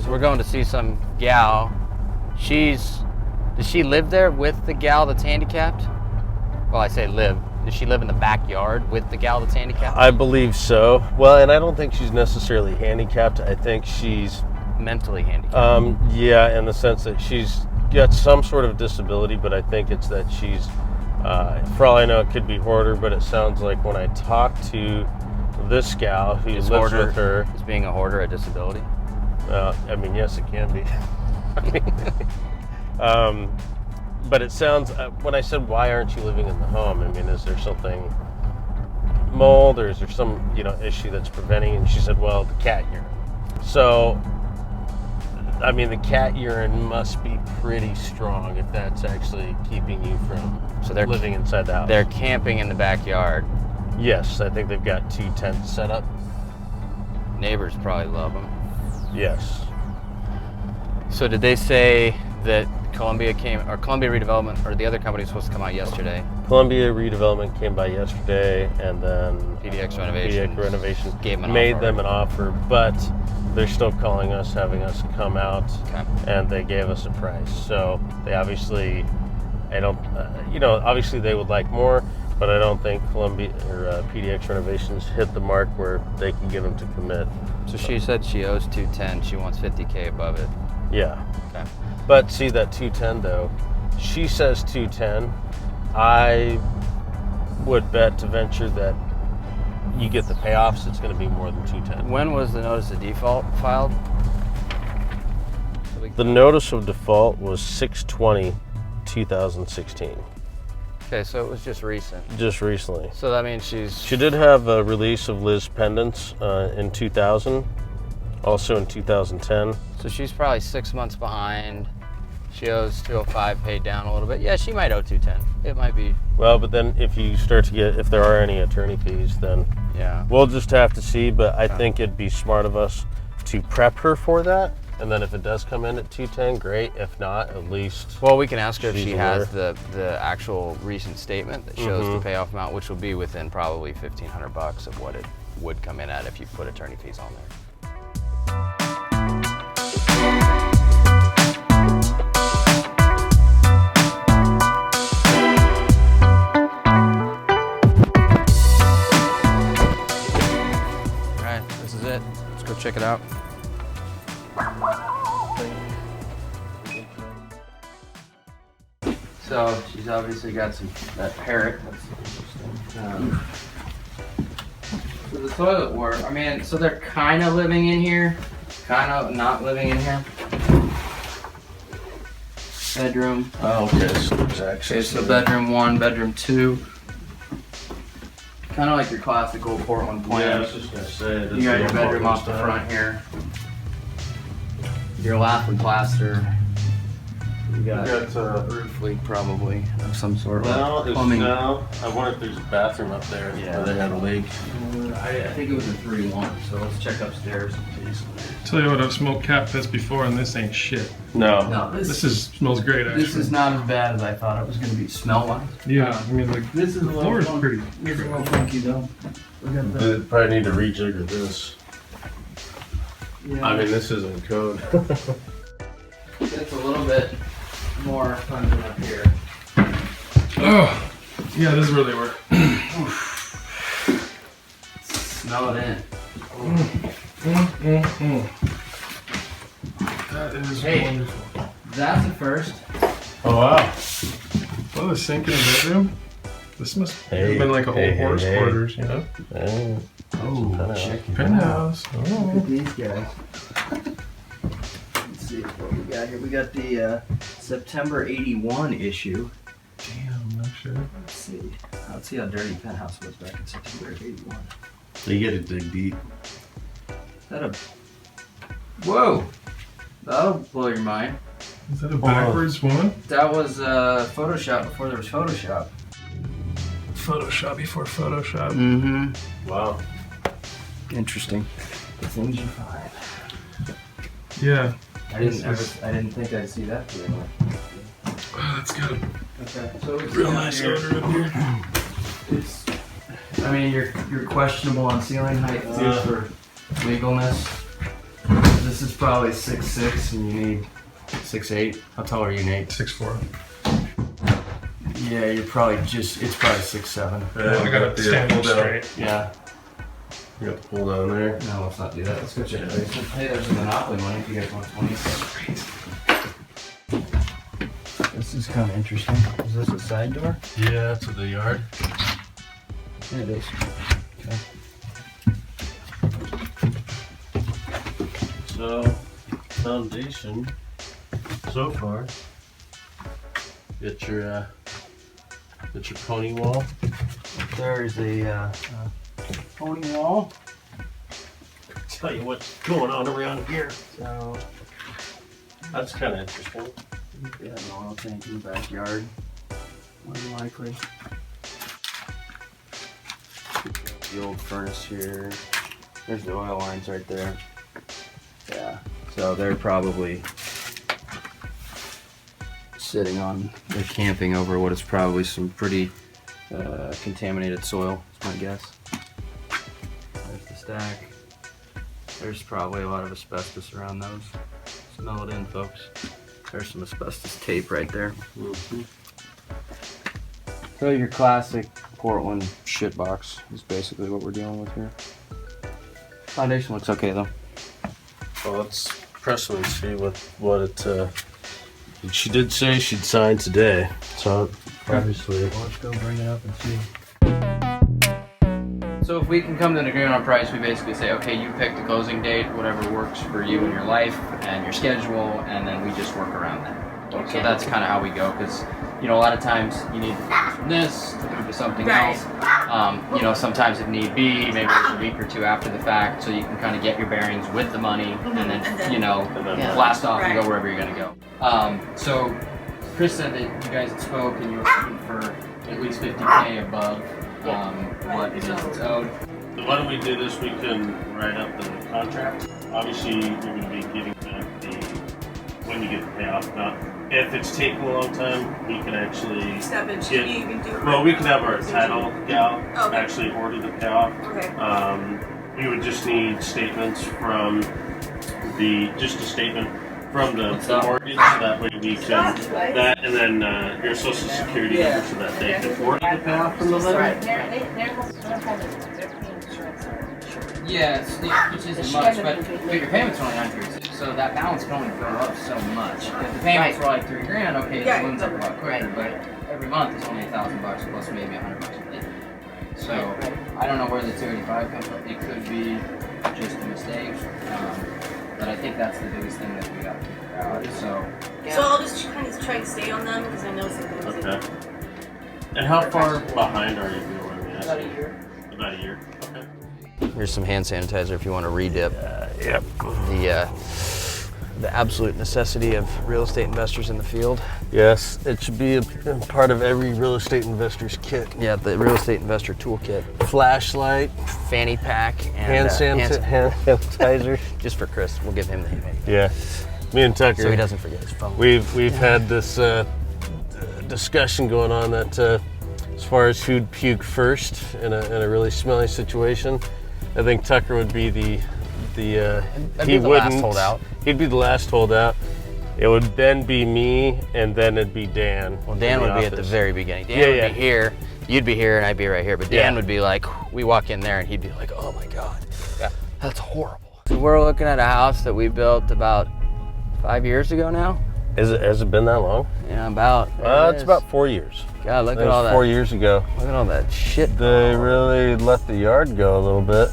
So we're going to see some gal. Does she live there with the gal that's handicapped? Well, I say live. Does she live in the backyard with the gal that's handicapped? I believe so. Well, and I don't think she's necessarily handicapped. I think she's mentally handicapped. Yeah, in the sense that she's got some sort of disability, but I think it's that she's, for all I know, it could be hoarder, but it sounds like when I talk to this gal who lives with her. Is being a hoarder a disability? I mean, yes, it can be. But it sounds, when I said, why aren't you living in the home? I mean, is there something, mold, or is there some, issue that's preventing? And she said, well, the cat urine. So, I mean, the cat urine must be pretty strong if that's actually keeping you from living inside the house. They're camping in the backyard. Yes, I think they've got 2 tents set up. Neighbors probably love them. Yes. So did they say that Columbia Redevelopment, or the other company was supposed to come out yesterday? Columbia Redevelopment came by yesterday, and then PDX Renovations made them an offer, but they're still calling us, having us come out, and they gave us a price. So they obviously, obviously they would like more, but I don't think Columbia or PDX Renovations hit the mark where they can get them to commit. So she said she owes $210. She wants $50K above it. Yeah. Okay. But see, that $210 though, she says $210. I would bet to venture that you get the payoffs, it's going to be more than $210. When was the notice of default filed? The notice of default was 6/20/2016. Okay, so it was just recent. Just recently. So that means she did have a release of Liz pendants in 2000, also in 2010. So she's probably 6 months behind. She owes $205, paid down a little bit. Yeah, she might owe $210. It might be. Well, but then if you start to get, if there are any attorney fees, then we'll just have to see. But I think it'd be smart of us to prep her for that. And then if it does come in at $210, great. If not, at least. Well, we can ask her if she has the actual recent statement that shows the payoff amount, which will be within probably $1,500 of what it would come in at if you put attorney fees on there. Go check it out. So she's obviously got that parrot. That's interesting. So the toilet work. I mean, so they're kind of living in here, kind of not living in here. Bedroom. Oh, okay. So there's actually. Okay, so bedroom 1, bedroom 2. Kind of like your classical Portland plan. Yeah, I was just gonna say. You got your bedroom off the front here. Your lap and plaster. You got a roof leak probably of some sort. Plumbing. I wonder if there's a bathroom up there where they had a leak. I think it was a 3-1, so let's check upstairs. Tell you what, I've smoked cat piss before, and this ain't shit. No, this smells great. Actually, this is not as bad as I thought it was going to be smell-wise. Yeah, I mean, like this is the floor is pretty. It's a little funky though. They probably need to rejigger this. Yeah. I mean, this isn't code. It's a little bit more fun than up here. Oh, yeah, this really works. Smell it in. That is wonderful. That's the first. Oh wow! Oh, the sink in the bedroom. This must have been like a old horse quarters, you know? Oh, check penthouse. Look at these guys. Let's see what we got here. We got the September '81 issue. Damn, no shit. Let's see how dirty Penthouse was back in September '81. You gotta dig deep. Is that a... Whoa! That'll blow your mind. Is that a backwards one? That was Photoshop before there was Photoshop. Photoshop before Photoshop. Mm-hmm. Wow. Interesting. The things you find. Yeah. I didn't think I'd see that for anyway. Oh, that's got a so it's real nice odor up here. It's, I mean, you're questionable on ceiling height too for legalness. This is probably 6'6", and you need 6'8". How tall are you, Nate? 6'4". Yeah, you're probably it's probably 6'7". I got to stand up straight. Yeah. You got to pull down there. No, let's not do that. Let's go check the basement. Hey, there's some Monopoly money if you guys want 20. This is kind of interesting. Is this a side door? Yeah, to the yard. Yeah, it is. Okay. So, foundation so far. Get your pony wall. There's a pony wall. Tell you what's going on around here. So, That's kind of interesting. yeah, an oil tank in the backyard. More than likely. The old furnace here. There's the oil lines right there. Yeah. So they're probably sitting on, they're camping over what is probably some pretty contaminated soil, is my guess. There's the stack. There's probably a lot of asbestos around those. Smell it in, folks. There's some asbestos tape right there. Mm-hmm. So your classic Portland shitbox is basically what we're dealing with here. Foundation looks okay though. Well, let's press it and see what it. She did say she'd sign today, so obviously. Well, let's go bring it up and see. So if we can come to an agreement on price, we basically say, okay, you pick the closing date, whatever works for you and your life and your schedule, and then we just work around that. Okay. So that's kind of how we go, because you know a lot of times you need to focus from this to move to something else. You know, sometimes if need be, maybe there's a week or two after the fact, so you can kind of get your bearings with the money, and then you know, blast off and go wherever you're gonna go. So Chris said that you guys had spoke and you were looking for at least 50K above what it is that's owed. So why don't we do this? We can write up the contract. Obviously, you're going to be getting back when you get the payoff. Now, if it's taking a long time, we can actually we can have our title gal actually order the payoff. Okay. We would just need statements from a statement from the mortgage, so that way we can and then your social security number, so that they can order the payoff from the lender. Yeah, which isn't much, but your payment's only $936, so that balance can only go up so much. If the payments were like $3,000, okay, it balloons up a lot quicker, but every month it's only $1,000 plus maybe $100 a day. So I don't know where the 285 comes from. It could be just a mistake, but I think that's the biggest thing that we got to figure out. So I'll just kind of try to stay on them because I know sometimes. Okay. And how far behind are you? About a year. About a year. Okay. here's some hand sanitizer if you want to re-dip. Yep. The absolute necessity of real estate investors in the field. Yes, it should be a part of every real estate investor's kit. Yeah, the real estate investor toolkit. Flashlight, Fanny pack, and hand sanitizer. Just for Chris, we'll give him the hand. Yeah, me and Tucker. So he doesn't forget his phone. We've had this discussion going on that as far as who'd puke first in a really smelly situation, I think Tucker would be the last holdout. He'd be the last holdout. It would then be me, and then it'd be Dan. Well, Dan would be at the very beginning. Dan would be here, you'd be here, and I'd be right here. But Dan would be like, we walk in there, and he'd be like, oh my God, that's horrible. So we're looking at a house that we built about 5 years ago now. Has it been that long? Yeah, about. It's about 4 years. God, look at all that. 4 years ago. Look at all that shit. They really let the yard go a little bit.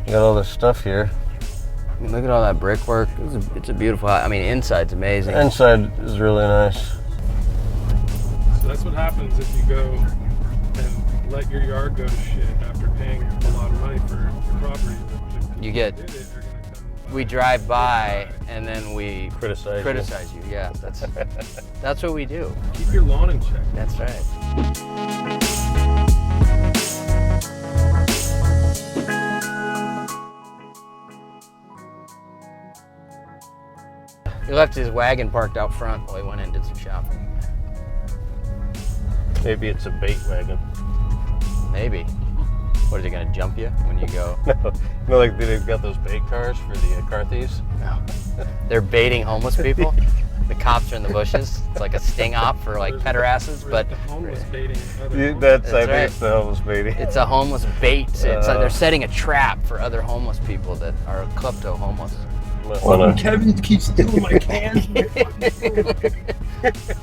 You got all this stuff here. I mean, look at all that brickwork. It's a beautiful house. I mean, inside's amazing. Inside is really nice. So that's what happens if you go and let your yard go to shit after paying a lot of money for your property. You get. We drive by and then we criticize you. Yeah, that's what we do. Keep your lawn in check. That's right. He left his wagon parked out front while he went in and did some shopping. Maybe it's a bait wagon. Maybe. What, are they gonna jump you when you go? No, like they've got those bait cars for the car thieves. No. They're baiting homeless people. The cops are in the bushes. It's like a sting op for like pederasses, but the homeless baiting other Yeah, homeless. I think right. it's the homeless baby. it's a homeless bait. It's like they're setting a trap for other homeless people that are klepto homeless. Kevin keeps stealing my cans.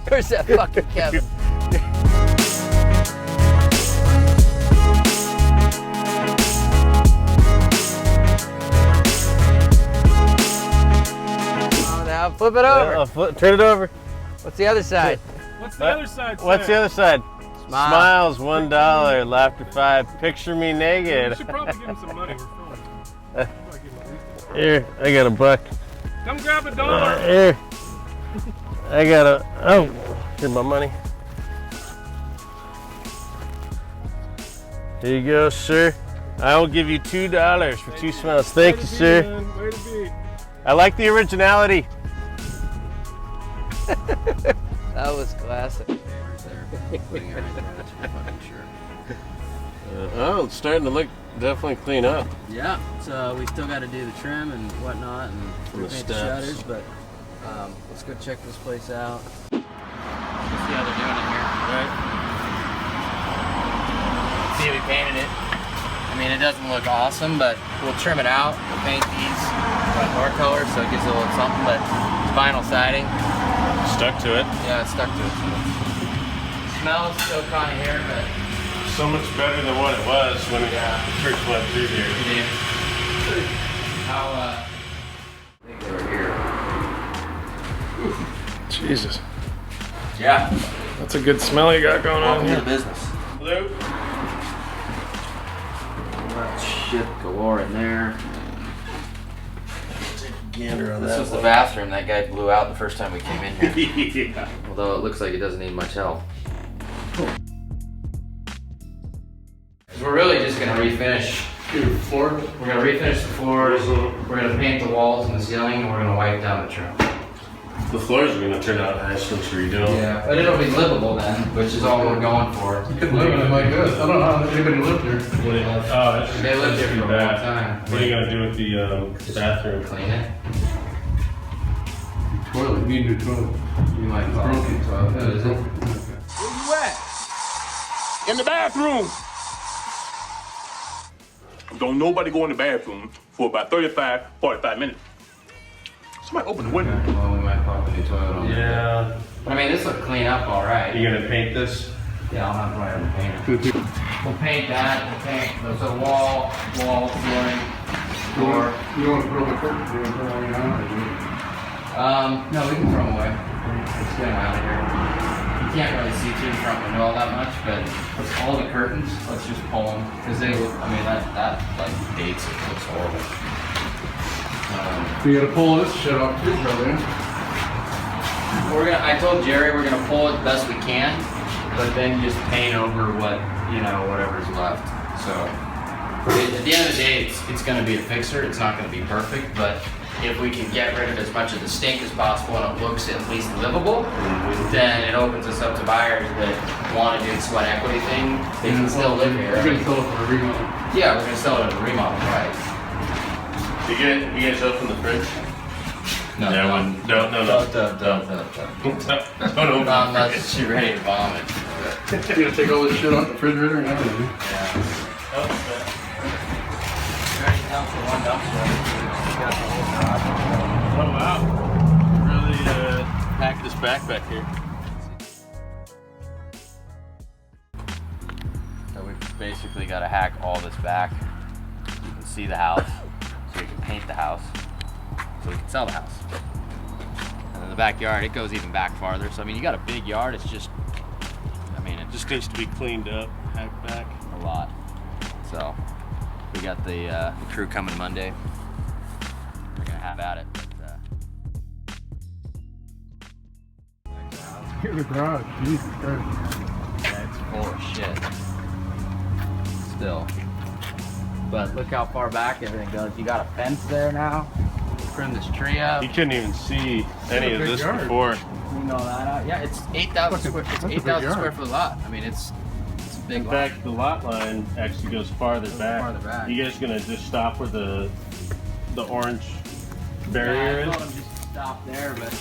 Where's that fucking Kevin? Oh, now flip it over. Turn it over. What's the other side? What's the other side? What's the other side? Smile. Smiles, $1. Laughter, 5. Picture me We naked. should probably give him some money. We're filming. Probably give him at least a- Here, I got $1. Come grab $1. Here, I got a. Oh, here's my money. Here you go, sir. I will give you $2 for 2 smiles. Thank you, sir. Way to be. I like the originality. That was classic. Oh, it's starting to look definitely clean up. Yeah, so we still got to do the trim and whatnot and the repaint the steps. shutters, but let's go check this place out. Let's see how they're doing it here. Right. See, we painted it. I mean, it doesn't look awesome, but we'll trim it out. We'll paint these more colors so it gives it a little something, but it's vinyl siding. Stuck to it. Yeah, it's stuck to it. Smells still kind of here, but So much better than what it was when the church went through here. yeah. How I think they were here. Jesus. Yeah. That's a good smell you got going on Welcome to the here. business. Blue. Shit galore in there. Gander on This that was the one. bathroom that guy blew out the first time we came in here. Yeah. Although it looks like it doesn't need much help. We're really just gonna refinish the floor. We're gonna refinish the floors. We're gonna paint the walls and the ceiling, and we're gonna wipe down the trim. The floors are gonna turn out nice once we redo them. Yeah, but it'll be livable then, which is all we're going for. You could live in it like this. I don't know how anybody lived here. Oh, that's They lived here for a long time. What are you gonna do with the bathroom? Clean it. Toilet, you need a new toilet. You might call it. Broken. Oh, is it? In the bathroom. Don't nobody go in the bathroom for about 35, 45 minutes. Somebody open the window. Okay, well, we might pop a new toilet on there. Yeah. But I mean, this will clean up all right. You gonna paint this? Yeah, I'll have Ryan paint it. We'll paint that. We'll paint the wall, flooring, floor. You don't want to throw the curtains, you want to throw them out? No, we can throw them away. Let's get them out of here. You can't really see through the front window all that much, but all the curtains, let's just pull them because they look. I mean, that like dates it. Looks horrible. So you gotta pull this shit off too, brother. I told Jerry we're gonna pull it the best we can, but then just paint over whatever's left. So at the end of the day, it's gonna be a fixer. It's not gonna be perfect, but if we can get rid of as much of the stink as possible and it looks at least livable, then it opens us up to buyers that want to do the sweat equity thing. They can still live here. You're gonna sell it for a remodel. Yeah, we're gonna sell it at a remodel price. You guys open the fridge? No, No. Don't. Unless you're ready to vomit. You're gonna take all this shit off the refrigerator and everything. Oh wow. Really packed this back here. So we've basically got to hack all this back. You can see the house, so we can paint the house, so we can sell the house. And then the backyard, it goes even back farther. So I mean, you got a big yard. It's just, I mean, it Just needs to be cleaned up, hacked back. a lot. So we got the crew coming Monday. We're gonna have at it. But, Here's the garage, Jesus Christ. yeah, it's full of shit. Still. But look how far back everything goes. You got a fence there now. Trim this tree up. You couldn't even see any of big this yard. before. Clean all that out. Yeah, it's 8,000 square. It's That's a big 8,000 yard. square foot lot. I mean, it's big In lot. fact, the lot line actually goes farther back. farther back. You guys gonna just stop where the orange barrier Yeah, I is? told him just to stop there, but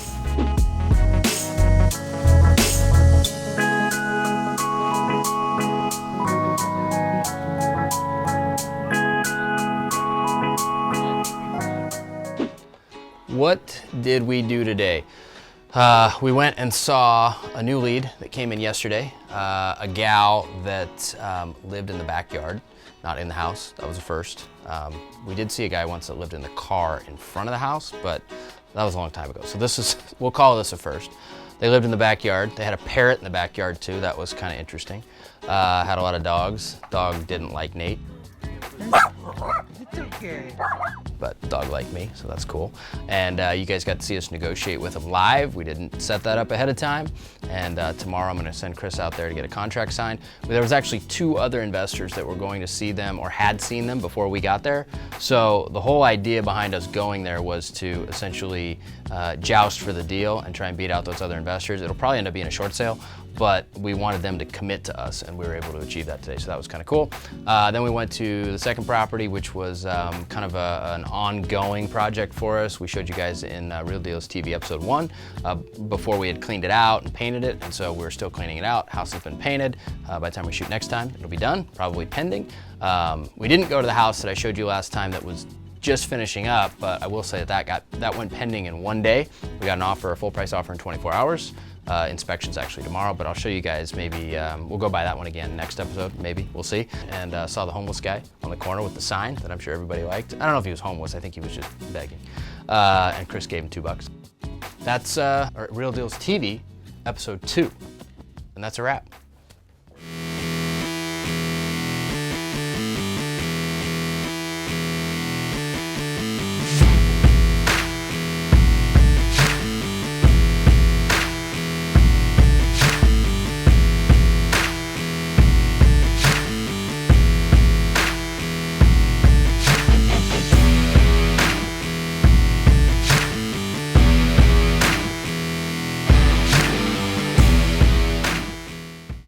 what did we do today? We went and saw a new lead that came in yesterday, a gal that lived in the backyard, not in the house. That was a first. We did see a guy once that lived in the car in front of the house, but that was a long time ago. So this is, we'll call this a first. They lived in the backyard. They had a parrot in the backyard too. That was kind of interesting. Had a lot of dogs. Dog didn't like Nate. It's okay. But dog liked me, so that's cool. And you guys got to see us negotiate with him live. We didn't set that up ahead of time. And tomorrow I'm gonna send Chris out there to get a contract signed. There was actually 2 other investors that were going to see them or had seen them before we got there. So the whole idea behind us going there was to essentially joust for the deal and try and beat out those other investors. It'll probably end up being a short sale, but we wanted them to commit to us, and we were able to achieve that today, so that was kind of cool. Then we went to the second property, which was kind of an ongoing project for us. We showed you guys in Real Dealz TV episode 1 before we had cleaned it out and painted it, and so we're still cleaning it out. House has been painted. By the time we shoot next time, it'll be done, probably pending. We didn't go to the house that I showed you last time that was just finishing up, but I will say that went pending in 1 day. We got an offer, a full price offer in 24 hours. Inspection's actually tomorrow, but I'll show you guys maybe, we'll go by that one again next episode, maybe, we'll see. And saw the homeless guy on the corner with the sign that I'm sure everybody liked. I don't know if he was homeless, I think he was just begging. And Chris gave him $2. That's Real Dealz TV, episode 2. And that's a wrap.